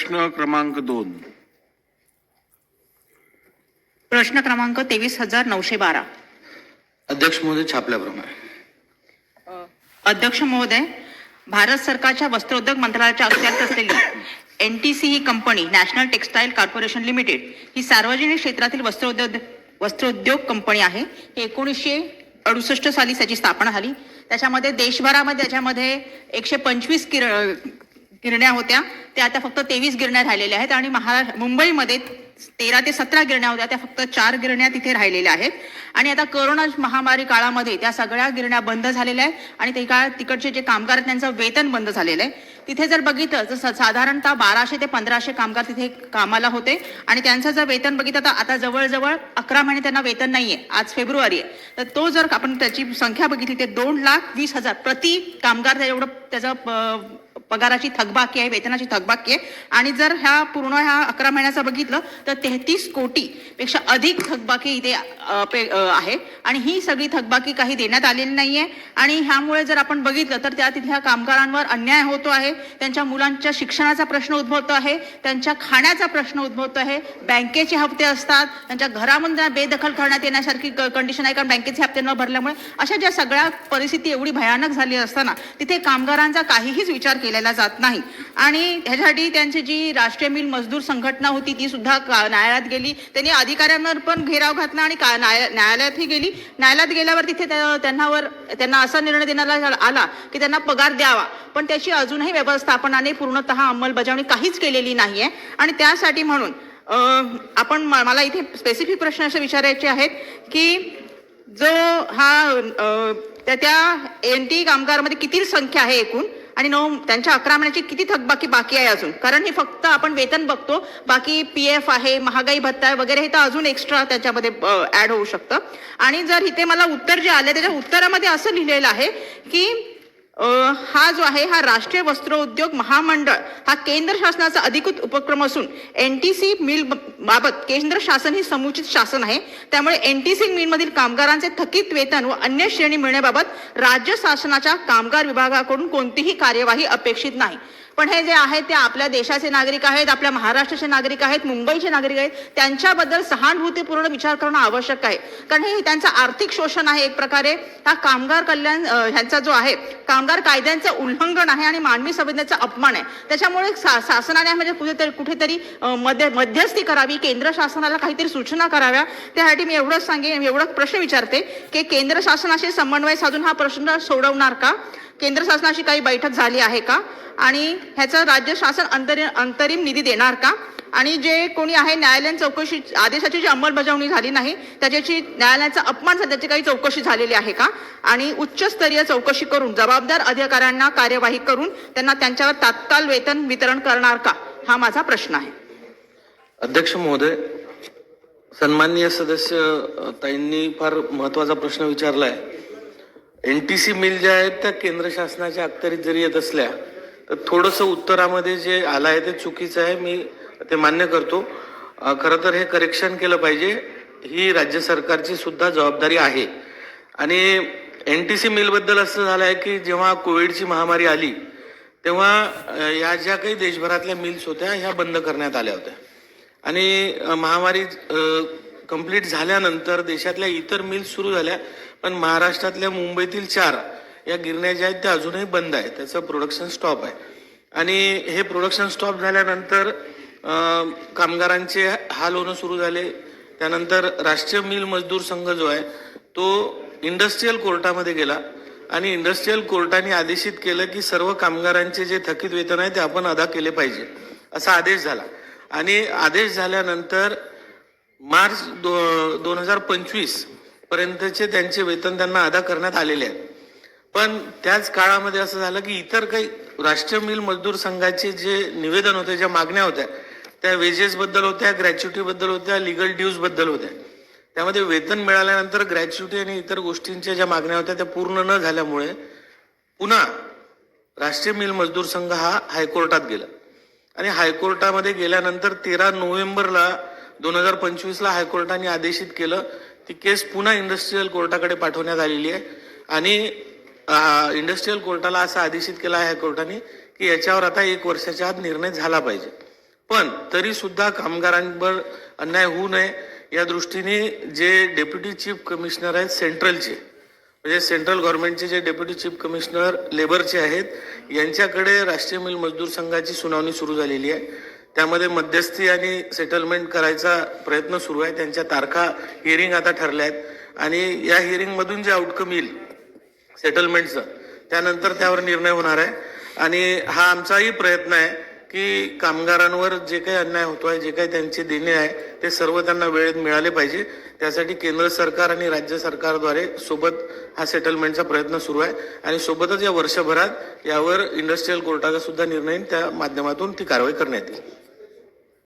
प्रश्न क्रमांक 2. प्रश्न क्रमांक 23,912. अध्यक्ष महोदय, छापल्याप्रमाणे. अध्यक्ष महोदय, भारत सरकारच्या वस्त्रोद्योग मंत्रालयाच्या अखत्यारीत असलेली एनटीसी ही company, national textile corporation limited, ही सार्वजनिक क्षेत्रातील वस्त्रोद्योग कंपनी आहे. 1968 साली त्याची स्थापना झाली. त्याच्यामध्ये देशभरामध्ये त्याच्यामध्ये 125 गिरण्या होत्या, त्या आता फक्त 23 गिरण्या राहिलेल्या आहेत. आणि मुंबईमध्ये 13 ते 17 गिरण्या होत्या, त्या फक्त 4 गिरण्या तिथे राहिलेल्या आहेत. आणि आता कोरोना महामारी काळामध्ये त्या सगळ्या गिरण्या बंद झालेल्या आहेत आणि तिकडचे जे कामगार आहेत त्यांचं वेतन बंद झालेलं आहे. तिथे जर बघितलं तर साधारणतः 1200 ते 1500 कामगार तिथे कामाला होते आणि त्यांचं जर वेतन बघितलं तर आता जवळजवळ 11 महिने त्यांना वेतन नाहीये. आज फेब्रुवारी आहे, तर तो जर आपण त्याची संख्या बघितली तर 2,20,000 प्रति कामगार एवढं त्याचं पगाराची थकबाकी आहे, वेतनाची थकबाकी आहे. आणि जर पूर्ण 11 महिन्याचं बघितलं तर 33 कोटी पेक्षा अधिक थकबाकी इथे आहे. आणि ही सगळी थकबाकी काही देण्यात आलेली नाहीये. आणि ह्यामुळे जर आपण बघितलं तर तिथल्या कामगारांवर अन्याय होतो आहे. त्यांच्या मुलांच्या शिक्षणाचा प्रश्न उद्भवतो आहे, त्यांच्या खाण्याचा प्रश्न उद्भवतो आहे, बँकेचे हप्ते असतात, त्यांच्या घरामध्ये बेदखल करण्यात येण्यासारखी कंडिशन आहे, कारण बँकेचे हप्ते न भरल्यामुळे. अशा ज्या सगळ्या परिस्थिती एवढी भयानक झाली असताना तिथे कामगारांचा काहीच विचार केलेला जात नाही. आणि ह्यासाठी त्यांची जी राष्ट्रीय मिल मजदूर संघटना होती ती सुद्धा न्यायालयात गेली. त्यांनी अधिकाऱ्यांवर पण घेराव घातला आणि न्यायालयातही गेली. न्यायालयात गेल्यावर तिथे त्यांना असा निर्णय देण्यात आला की त्यांना पगार द्यावा, पण त्याची अजूनही व्यवस्थापनाने पूर्णतः अंमलबजावणी काहीच केलेली नाहीये. आणि त्यासाठी म्हणून मला इथे स्पेसिफिक प्रश्न असे विचारायचे आहेत की जो त्या एनटी कामगारांमध्ये किती संख्या आहे एकूण, आणि त्यांच्या 11 महिन्याची किती थकबाकी बाकी आहे अजून. कारण हे फक्त आपण वेतन बघतो, बाकी PF आहे, महागाई भत्ता आहे वगैरे, हे तर अजून एक्स्ट्रा त्याच्यामध्ये ऍड होऊ शकतं. आणि जर इथे मला उत्तर जे आले त्याच्या उत्तरामध्ये असं लिहिलेलं आहे की हा जो आहे हा राष्ट्रीय वस्त्रोद्योग महामंडळ हा केंद्र शासनाचा अधिकृत उपक्रम असून एनटीसी मिल बाबत केंद्र शासन ही समुचित शासन आहे. त्यामुळे एनटीसी मिल मधील कामगारांचे थकीत वेतन व अन्य श्रेणी मिळण्याबाबत राज्य शासनाच्या कामगार विभागाकडून कोणतीही कार्यवाही अपेक्षित नाही. पण हे जे आहेत ते आपल्या देशाचे नागरिक आहेत, आपल्या महाराष्ट्राचे नागरिक आहेत, मुंबईचे नागरिक आहेत, त्यांच्याबद्दल सहानुभूतीपूर्ण विचार करणं आवश्यक आहे. कारण हे त्यांचं आर्थिक शोषण आहे एक प्रकारे. हा कामगार कल्याण ह्यांचा जो आहे कामगार कायद्यांचं उल्लंघन आहे आणि मानवी संवेदनेचा अपमान आहे. त्याच्यामुळे शासनाने म्हणजे कुठेतरी मध्यस्थी करावी, केंद्र शासनाला काहीतरी सूचना कराव्या. त्यासाठी मी एवढं प्रश्न विचारते की केंद्र शासनाशी समन्वय साधून हा प्रश्न सोडवणार का? केंद्र शासनाशी काही बैठक झाली आहे का? आणि ह्याचं राज्य शासन अंतरिम निधी देणार का? आणि जे कोणी आहे न्यायालयीन चौकशी आदेशाची जी अंमलबजावणी झाली नाही त्याच्याची न्यायालयाचा अपमान झाला, त्याची काही चौकशी झालेली आहे का? आणि उच्चस्तरीय चौकशी करून जबाबदार अधिकाऱ्यांना कार्यवाही करून त्यांच्यावर तात्काळ वेतन वितरण करणार का? हा माझा प्रश्न आहे. अध्यक्ष महोदय, सन्माननीय सदस्य ताईंनी फार महत्वाचा प्रश्न विचारलाय. एनटीसी मिल ज्या आहेत त्या केंद्र शासनाच्या अखत्यारीत जरी येत असल्या तर थोडंसं उत्तरामध्ये जे आलं आहे ते चुकीचं आहे. मी ते मान्य करतो. खरं तर हे करेक्शन केलं पाहिजे. ही राज्य सरकारची सुद्धा जबाबदारी आहे. आणि एनटीसी मिलबद्दल असं झालं आहे की जेव्हा कोविडची महामारी आली तेव्हा या ज्या काही देशभरातल्या मिल्स होत्या ह्या बंद करण्यात आल्या होत्या. आणि महामारी कंप्लीट झाल्यानंतर देशातल्या इतर मिल्स सुरू झाल्या, पण महाराष्ट्रातल्या मुंबईतील 4 या गिरण्या ज्या आहेत त्या अजूनही बंद आहेत. त्याचं प्रोडक्शन स्टॉप आहे. आणि हे प्रोडक्शन स्टॉप झाल्यानंतर कामगारांचे हाल होणं सुरू झाले. त्यानंतर राष्ट्रीय मिल मजदूर संघ जो आहे तो इंडस्ट्रीयल कोर्टामध्ये गेला आणि इंडस्ट्रीयल कोर्टाने आदेशित केलं की सर्व कामगारांचे जे थकीत वेतन आहे ते आपण अदा केले पाहिजे, असा आदेश झाला. आणि आदेश झाल्यानंतर मार्च 2025 पर्यंतचे त्यांचे वेतन त्यांना अदा करण्यात आलेले आहे. पण त्याच काळामध्ये असं झालं की इतर काही राष्ट्रीय मिल मजदूर संघाचे जे निवेदन होते, ज्या मागण्या होत्या त्या वेजेस बद्दल होत्या, ग्रॅच्युटी बद्दल होत्या, लिगल ड्यूज बद्दल होत्या. त्यामध्ये वेतन मिळाल्यानंतर ग्रॅच्युटी आणि इतर गोष्टींच्या ज्या मागण्या होत्या त्या पूर्ण न झाल्यामुळे पुन्हा राष्ट्रीय मिल मजदूर संघ हा हायकोर्टात गेला. आणि हायकोर्टामध्ये गेल्यानंतर 13 नोव्हेंबरला 2025ला हायकोर्टाने आदेशित केलं. ती केस पुन्हा इंडस्ट्रीयल कोर्टाकडे पाठवण्यात आलेली आहे. आणि इंडस्ट्रीयल कोर्टाला असं आदेशित केलं आहे हायकोर्टाने की याच्यावर आता 1 वर्षाच्या आत निर्णय झाला पाहिजे. पण तरी सुद्धा कामगारांवर अन्याय होऊ नये या दृष्टीने जे डेप्युटी चीफ कमिशनर आहेत सेंट्रलचे, म्हणजे सेंट्रल गव्हर्नमेंटचे जे डेप्युटी चीफ कमिशनर लेबरचे आहेत यांच्याकडे राष्ट्रीय मिल मजदूर संघाची सुनावणी सुरू झालेली आहे. त्यामध्ये मध्यस्थी आणि सेटलमेंट करायचा प्रयत्न सुरू आहे. त्यांच्या तारखा हिअरिंग आता ठरल्या आहेत आणि या हिअरिंगमधून जे आउटकम येईल सेटलमेंटचं त्यानंतर त्यावर निर्णय होणार आहे. आणि हा आमचाही प्रयत्न आहे की कामगारांवर जे काही अन्याय होतोय, जे काही त्यांचे देणे आहे ते सर्व त्यांना वेळेत मिळाले पाहिजे. त्यासाठी केंद्र सरकार आणि राज्य सरकारद्वारे सोबत हा सेटलमेंटचा प्रयत्न सुरू आहे आणि सोबतच या वर्षभरात यावर इंडस्ट्रियल कोर्टाचा सुद्धा निर्णय त्या माध्यमातून ती कारवाई करण्यात येईल.